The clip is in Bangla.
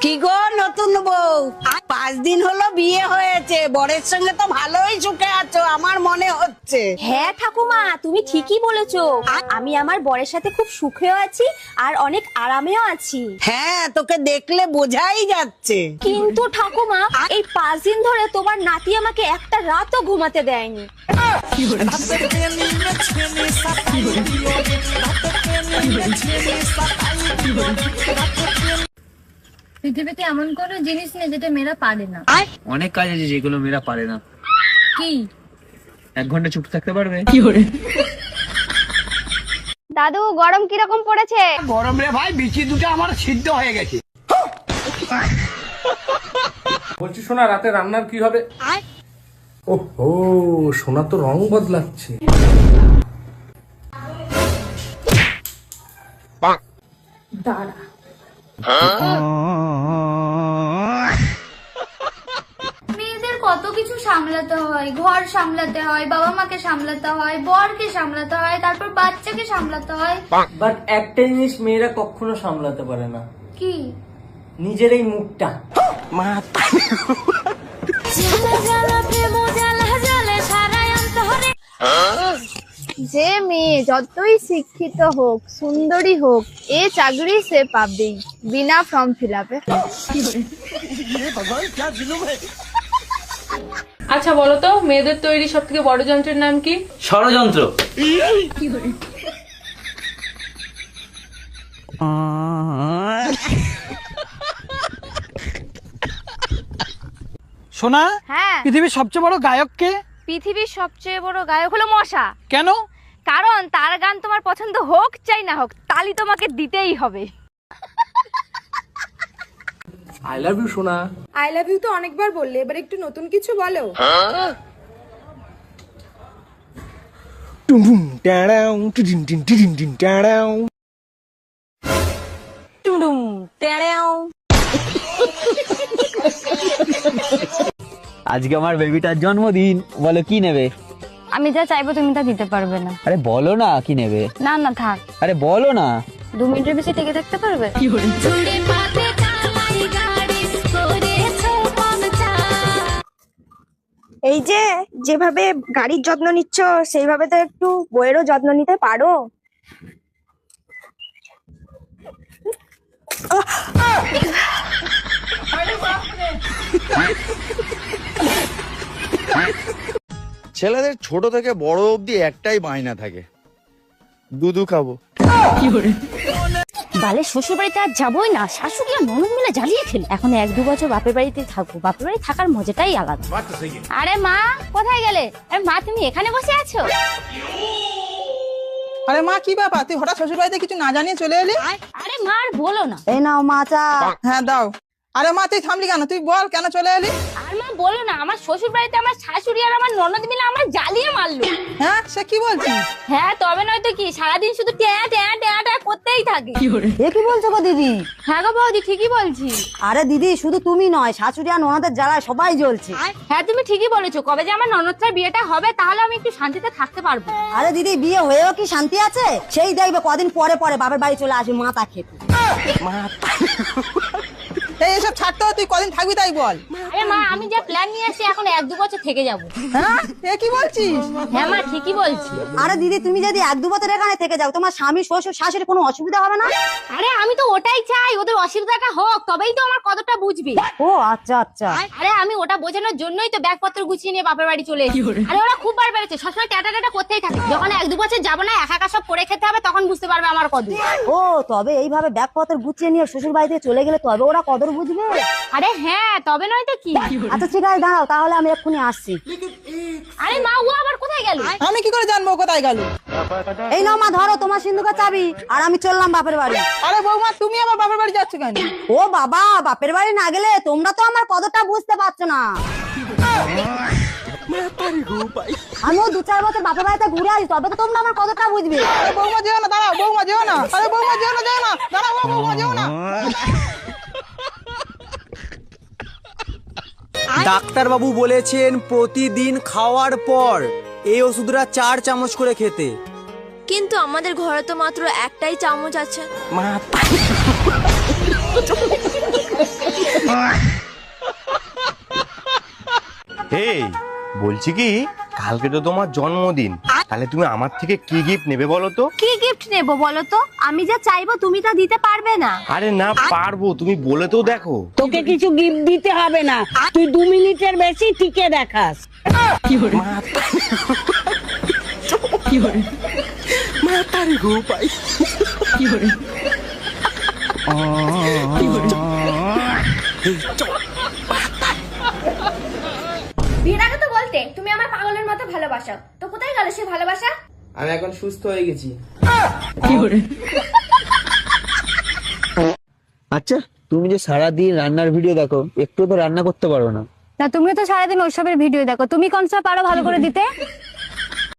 কি গো নতুন বউ, 5 দিন হলো বিয়ে হয়েছে, বরের সঙ্গে তো ভালোই সুখে আছো আমার মনে হচ্ছে। হ্যাঁ ঠাকুমা, তুমি ঠিকই বলেছো। আমি আমার বরের সাথে খুব সুখেও আছি আর অনেক আরামেও আছি। হ্যাঁ, তোকে দেখলে বোঝাই যাচ্ছে। কিন্তু ঠাকুমা, এই 5 দিন ধরে তোমার নাতি আমাকে একটা রাতও ঘুমাতে দেয়নি। পৃথিবীতে এমন কোনো জিনিস নেই যেটা মেয়েরা পারে না। অনেক কাজ আছে যেগুলো মেয়েরা পারে না। কি? 1 ঘন্টা চুপ থাকতে পারবে? দাদু, গরম কিরকম পড়েছে? গরম রে ভাই, বিচি দুটো আমার সিদ্ধ হয়ে গেছে। বলছি সোনা, রাতে রান্নার কি হবে? ওহো, সোনা তো রং বদলাচ্ছে। দাঁড়া। মেয়েদের কত কিছু সামলাতে হয়, ঘর সামলাতে হয়, বাবা মাকে সামলাতে হয়, বরকে সামলাতে হয়, তারপর বাচ্চাকে সামলাতে হয়। বাট একটা জিনিস মেয়েরা কখনো সামলাতে পারে না। কি? নিজের এই মুখটা। যে মেয়ে যতই শিক্ষিত হোক, সুন্দরী হোক, এ চাকরি সে পাবেই বিনা ফর্ম ফিল আপে। আচ্ছা বলো তো, মেয়েদের তৈরি সব থেকে বড় যন্ত্রের নাম কি? ষড়যন্ত্র। সোনা, হ্যাঁ, পৃথিবীর সবচেয়ে বড় গায়ক কে? পৃথিবীর সবচেয়ে বড় গায়ক হলো মশা। কেন? কারণ তার গান তোমার পছন্দ হোক চাই না হোক, তালি তোমাকে দিতেই হবে। আই লাভ ইউ সোনা। আই লাভ ইউ তো অনেকবার বললে, এবার একটু নতুন কিছু বলো। টুম টাড়াও টিন টিন টিন টিন টাড়াও। টুডুম টেড়েও। আজকে আমার বেবিটার জন্মদিন, বলো কি নেবে? আমি যা চাইবো তুমি তা দিতে পারবে না। আরে বলো না কি নেবে। না না থাক, আরে বলো না। 2 মিনিটের বেশি টিকে থাকতে পারবে? এই যে যেভাবে গাড়ির যত্ন নিচ্ছ, সেইভাবে তো একটু বইয়েরও যত্ন নিতে পারো। ছেলেদের ছোট থেকে বড় অবধি একটাই বায়না থাকে, দুধু খাবো। বালে শ্বশুর বাড়িতে আর যাবোই না, শাশুড়ি আর ননদ মিলে জ্বালিয়ে খেলে। এখন 1-2 বছর বাপের বাড়িতে থাকবো, বাপের বাড়ি থাকার মজাটাই আলাদা। আরে মা, কোথায় গেলে? আরে মা, তুমি এখানে বসে আছো? আরে মা, কি ব্যাপার, তুই হঠাৎ শ্বশুর বাড়িতে কিছু না জানিয়ে চলে এলি? আরে মা, আর বলো না। এই নাও মা চা। হ্যাঁ দাও। আরে মা, তুই থামলি কেন? তুই বল কেন চলে এলি? আর মা বলো না, আমার শ্বশুর বাড়িতে আমার শাশুড়ি আর আমার ননদ মিলে আমার জ্বালিয়ে মারলো। হ্যাঁ, সে কি বলছিস? হ্যাঁ, তবে নয়তো কি, সারাদিন শুধু ট্যাঁ ট্যাঁ ট্যাঁ ট্যাঁ করতেই থাকে। এ কি বলছো গো দিদি? হ্যাঁ গো বৌদি, ঠিকই বলছি। আরে দিদি, শুধু তুমি নয়, শাশুড়ি আর ননদের জ্বালায় সবাই জ্বলছে। হ্যাঁ, তুমি ঠিকই বলেছো। কবে যে আমার ননদটার বিয়েটা হবে, তাহলে আমি একটু শান্তিতে থাকতে পারবো। আরে দিদি, বিয়ে হয়েও কি শান্তি আছে? সেই দেখবে কদিন পরে পরে বাপের বাড়ি চলে আসবে মাথা খেতে। এই এসব ছাড়তে হবে, তুই কদিন থাকবি তাই বল। আরে মা, আমি যে প্ল্যান নিয়ে এসেছি, এখন 1-2 বছর থেকে যাবো। হ্যাঁ, এ কি বলছিস? হ্যাঁ মা, ঠিকই বলছি। আরে দিদি, তুমি যদি 1-2 বছর এখানে থেকে যাও, তোমার স্বামী শ্বশুর শাশুড়ি কোনো অসুবিধা হবে না? আরে আমি তো ওটাই চাই, ওদের অসুবিধাটা হোক, তবেই তো আমার কতটা বুঝবে। ও আচ্ছা আচ্ছা। আরে আমি ওটা বোঝানোর জন্যই তো ব্যাগপত্র গুছিয়ে নিয়ে বাপের বাড়ি চলে এসেছি। আরে ওরা খুব বার বেড়েছে, সবসময় টাটা টাটা করতেই থাকে। যখন 1-2 বছর যাবো না, একা একা সব করে খেতে হবে, তখন বুঝতে পারবে আমার কদর। ও, তবে এইভাবে ব্যাগপত্র গুছিয়ে নিয়ে শ্বশুর বাড়িতে চলে গেলে তবে ওরা কদর বুঝবে। আরে হ্যাঁ, তবে নয় তো কি। আচ্ছা ঠিক আছে, দাঁড়াও, তাহলে আমি এক্ষুনি আসছি। আরে মা, ও আবার কোথায় গেল? আমি কি করে জানবো কোথায় গেল? এই নাও মা, ধরো তোমার সিন্ধুকের চাবি, আর আমি চললাম বাপের বাড়ি। আরে বৌমা, তুমি আবার বাপের বাড়ি যাচ্ছ কেন? ও বাবা, বাপের বাড়ি না গেলে তোমরা তো আমার কদরটা বুঝতে পারছো না। আমিও 2-4 বছর বাপের বাড়িতে ঘুরে আসি, তবে তো তোমরা আমার কদরটা বুঝবে। আরে বৌমা যেও না, দাঁড়াও বৌমা যেও না। আরে বৌমা যেও না, যেও না, দাঁড়াও বৌমা যেও না। ডাক্তার বাবু বলেছেন প্রতিদিন খাওয়ার পর এই ওষুধটা 4 চামচ করে খেতে। কিন্তু আমাদের ঘরে তো মাত্র একটাই চামচ আছে। এই বলছি কি, কালকে তো তোমার জন্মদিন, তাহলে তুমি আমার থেকে কি গিফট নেবে বলো তো? কি গিফট নেব বলো তো? আমি যা চাইবো তুমি তা দিতে পারবে না। আরে না পারবো, তুমি বলে তো দেখো। তোকে কিছু গিফট দিতে হবে না, তুই 2 মিনিটের বেশি টিকে দেখাস। বিয়ের আগে তো বলতে তুমি আমার পাগলের মতো ভালোবাসো, তো কোথায় গেল সে ভালোবাসা? আমি এখন সুস্থ হয়ে গেছি। আচ্ছা, তুমি যে সারাদিন রান্নার ভিডিও দেখো, একটু তো রান্না করতে পারো না? না তুমিও তো সারাদিন ওইসবের ভিডিও দেখো, তুমি কোনটা পারো ভালো করে দিতে?